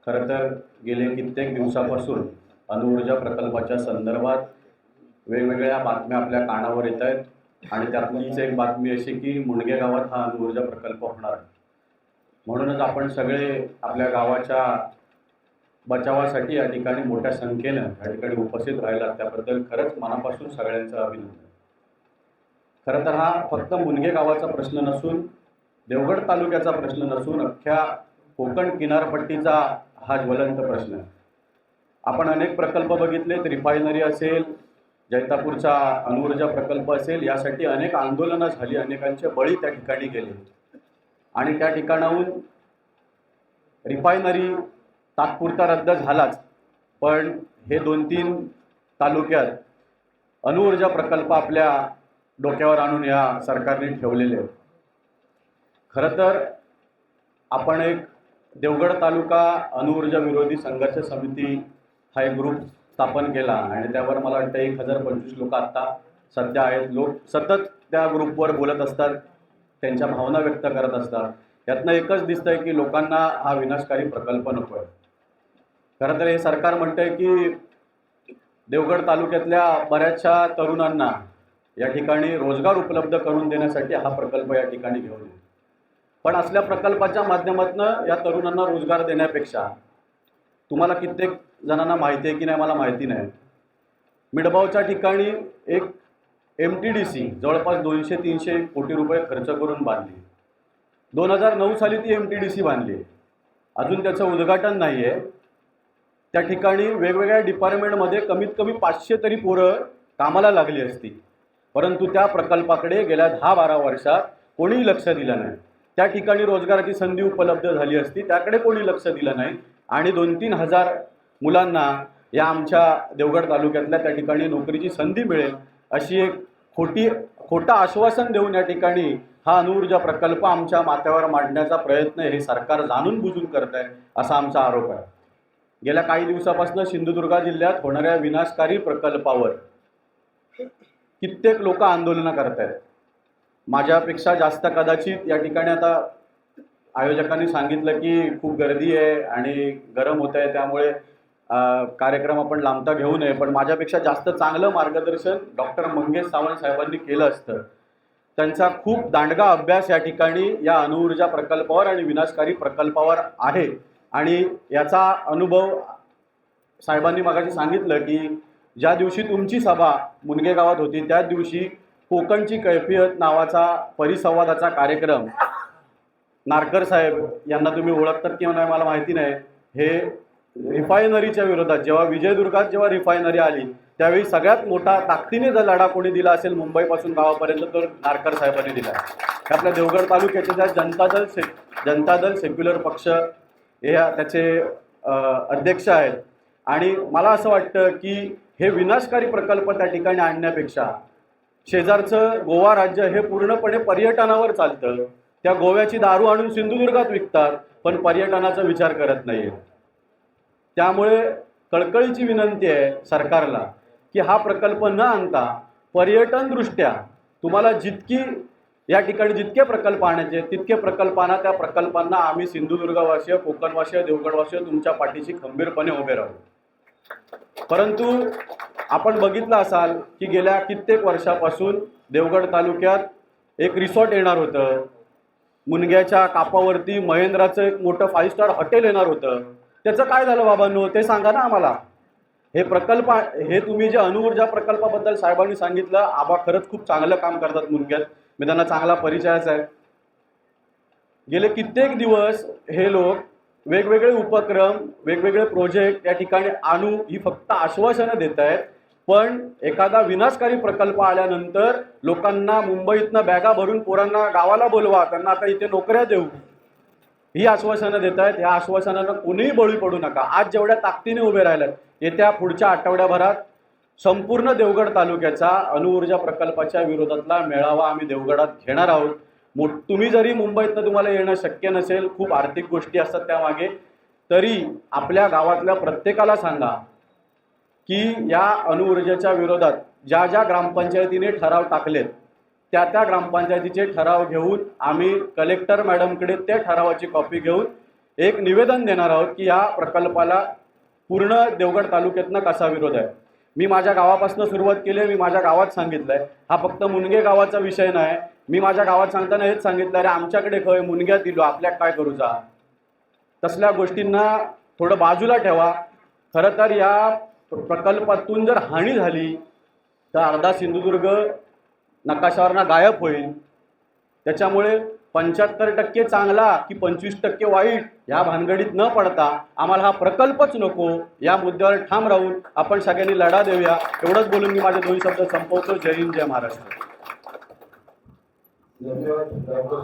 खरं तर गेले कित्येक दिवसापासून अणुऊर्जा प्रकल्पाच्या संदर्भात वेगवेगळ्या बातम्या आपल्या कानावर येत आहेत आणि त्यातलीच एक बातमी अशी की मुंडगे गावात हा अणुऊर्जा प्रकल्प होणार आहे. म्हणूनच आपण सगळे आपल्या गावाच्या बचावासाठी या ठिकाणी मोठ्या संख्येनं या ठिकाणी उपस्थित राहिला, त्याबद्दल खरंच मनापासून सगळ्यांचं अभिनंदन. खरं तर हा फक्त मुंडगे गावाचा प्रश्न नसून, देवगड तालुक्याचा प्रश्न नसून, अख्ख्या कोकण किनारपट्टीचा हा ज्वलंत प्रश्न आहे. आपण अनेक प्रकल्प बघितलेत, रिफायनरी असेल, जैतापूरचा अणुऊर्जा प्रकल्प असेल, यासाठी अनेक आंदोलनं झाली, अनेकांचे बळी त्या ठिकाणी गेले आणि त्या ठिकाणाहून रिफायनरी तात्पुरता रद्द झालाच, पण हे 2-3 तालुक्यात अणुऊर्जा प्रकल्प आपल्या डोक्यावर आणून या सरकारने ठेवलेले आहेत. खरं तर आपण एक देवगड तालुका अणुऊर्जा विरोधी संघर्ष समिती हा एक ग्रुप स्थापन केला आणि त्यावर मला वाटतं 1025 लोक आत्ता सध्या आहेत. लोक सतत त्या ग्रुपवर बोलत असतात, त्यांच्या भावना व्यक्त करत असतात. यातनं एकच दिसतंय की लोकांना हा विनाशकारी प्रकल्प नको आहे. खरं तर हे सरकार म्हणतंय की देवगड तालुक्यातल्या बऱ्याचशा तरुणांना या ठिकाणी रोजगार उपलब्ध करून देण्यासाठी हा प्रकल्प या ठिकाणी घेऊन येईल. पण असल्या प्रकल्पाच्या माध्यमातून या तरुणांना रोजगार देण्यापेक्षा, तुम्हाला कित्येक जणांना माहिती आहे की नाही मला माहिती नाही, मिडबावच्या ठिकाणी एक MTDC जवळपास 200-300 कोटी रुपये खर्च करून बांधली. 2009 साली ती MTDC बांधली, अजून त्याचं उद्घाटन नाही आहे. त्या ठिकाणी वेगवेगळ्या डिपार्टमेंटमध्ये कमीत कमी 500 तरी पोरं कामाला लागली असती, परंतु त्या प्रकल्पाकडे गेल्या 10-12 वर्षात कोणीही लक्ष दिलं नाही. त्या ठिकाणी रोजगाराची संधी उपलब्ध झाली असती, त्याकडे कोणी लक्ष दिलं नाही आणि 2-3 हजार मुलांना या आमच्या देवगड तालुक्यातल्या त्या ठिकाणी नोकरीची संधी मिळेल अशी एक खोटं आश्वासन देऊन या ठिकाणी हा अणुऊर्जा प्रकल्प आमच्या माथ्यावर मांडण्याचा प्रयत्न हे सरकार जाणून बुजून करत आहे, असा आमचा आरोप आहे. गेल्या काही दिवसापासून सिंधुदुर्ग जिल्ह्यात होणाऱ्या विनाशकारी प्रकल्पावर कित्येक लोक आंदोलनं करत आहेत. माझ्यापेक्षा जास्त कदाचित या ठिकाणी आता आयोजकांनी सांगितलं की खूप गर्दी आहे आणि गरम होत आहे, त्यामुळे कार्यक्रम आपण लांबता घेऊ नये. पण माझ्यापेक्षा जास्त चांगलं मार्गदर्शन डॉक्टर मंगेश सावंत साहेबांनी केलं असतं. त्यांचा खूप दांडगा अभ्यास या ठिकाणी या अणुऊर्जा प्रकल्पावर आणि विनाशकारी प्रकल्पावर आहे आणि याचा अनुभव साहेबांनी मगाशी सांगितलं की ज्या दिवशी तुमची सभा मुंडगे गावात होती त्याच दिवशी कोकणची कैफियत नावाचा परिसंवादाचा कार्यक्रम, नारकर साहेब यांना तुम्ही ओळखतात किंवा नाही मला माहिती नाही, हे रिफायनरीच्या विरोधात जेव्हा विजयदुर्गात जेव्हा रिफायनरी आली त्यावेळी सगळ्यात मोठा ताकदीने जर लढा कोणी दिला असेल मुंबईपासून गावापर्यंत तर नारकर साहेबांनी दिला. आपल्या देवगड तालुक्याचे ज्या जनता दल सेक्युलर पक्ष हे त्याचे अध्यक्ष आहेत आणि मला असं वाटतं की हे विनाशकारी प्रकल्प त्या ठिकाणी आणण्यापेक्षा शेजारचं गोवा राज्य हे पूर्णपणे पर्यटनावर चालतं. त्या गोव्याची दारू आणून सिंधुदुर्गात विकतात पण पर्यटनाचा विचार करत नाही. त्यामुळे कळकळीची विनंती आहे सरकारला की हा प्रकल्प न आणता पर्यटनदृष्ट्या तुम्हाला या ठिकाणी जितके प्रकल्प आणायचे तितके प्रकल्प आणा. त्या प्रकल्पांना आम्ही सिंधुदुर्गवासीय, कोकणवासीय, देवगडवासीय तुमच्या पाठीशी खंबीरपणे उभे राहू. परंतु आपण बघितलं असाल की गेल्या कित्येक वर्षापासून देवगड तालुक्यात एक रिसॉर्ट येणार होतं, मुनग्याच्या कापावरती महेंद्राचं एक मोठं 5 स्टार हॉटेल येणार होतं. त्याचं काय झालं बाबांनो ते सांगा ना आम्हाला. हे प्रकल्प, हे तुम्ही जे अणुऊर्जा प्रकल्पाबद्दल साहेबांनी सांगितलं, आबा खरंच खूप चांगलं काम करतात मुनग्यात, मी त्यांना चांगला परिचयच आहे. गेले कित्येक दिवस हे लोक वेगवेगळे उपक्रम, वेगवेगळे प्रोजेक्ट या ठिकाणी आणू ही फक्त आश्वासनं देत आहेत, पण एखादा विनाशकारी प्रकल्प आल्यानंतर लोकांना मुंबईतनं बॅगा भरून पोरांना गावाला बोलवा, त्यांना आता इथे नोकऱ्या देऊ, ही आश्वासनं देत आहेत. या आश्वासनांना कोणीही बळी पडू नका. आज जेवढ्या ताकदीने उभे राहिल्यात, येत्या पुढच्या आठवड्याभरात संपूर्ण देवगड तालुक्याचा अणुऊर्जा प्रकल्पाच्या विरोधातला मेळावा आम्ही देवगडात घेणार आहोत. तुम्ही जरी मुंबईतनं तुम्हाला येणं शक्य नसेल, खूप आर्थिक गोष्टी असतात त्यामागे, तरी आपल्या गावातल्या प्रत्येकाला सांगा की या अणुऊर्जेच्या विरोधात ज्या ज्या ग्रामपंचायतीने ठराव टाकलेत त्या ग्रामपंचायतीचे ठराव घेऊन आम्ही कलेक्टर मॅडमकडे त्या ठरावाची कॉपी घेऊन एक निवेदन देणार आहोत की या प्रकल्पाला पूर्ण देवगड तालुक्यातनं कसा विरोध आहे. मी माझ्या गावापासून सुरुवात केली आहे. मी माझ्या गावात सांगितलं आहे, हा फक्त मुनगे गावाचा विषय नाही. मी माझ्या गावात सांगताना हेच सांगितलं, अरे आमच्याकडे खय मुनग्यात दिलो, आपल्याक काय करूचा. तसल्या गोष्टींना थोडं बाजूला ठेवा. खरं तर या प्रकल्पातून जर हानी झाली तर अर्धा सिंधुदुर्ग नकाशावरनं गायब होईल. त्याच्यामुळे 75% चांगला की 25% वाईट ह्या भानगडीत न पडता आम्हाला हा प्रकल्पच नको, या मुद्द्यावर ठाम राहून आपण सगळ्यांनी लढा देऊया. एवढंच बोलून मी माझे 2 शब्द संपवतो. जय हिंद, जय महाराष्ट्र.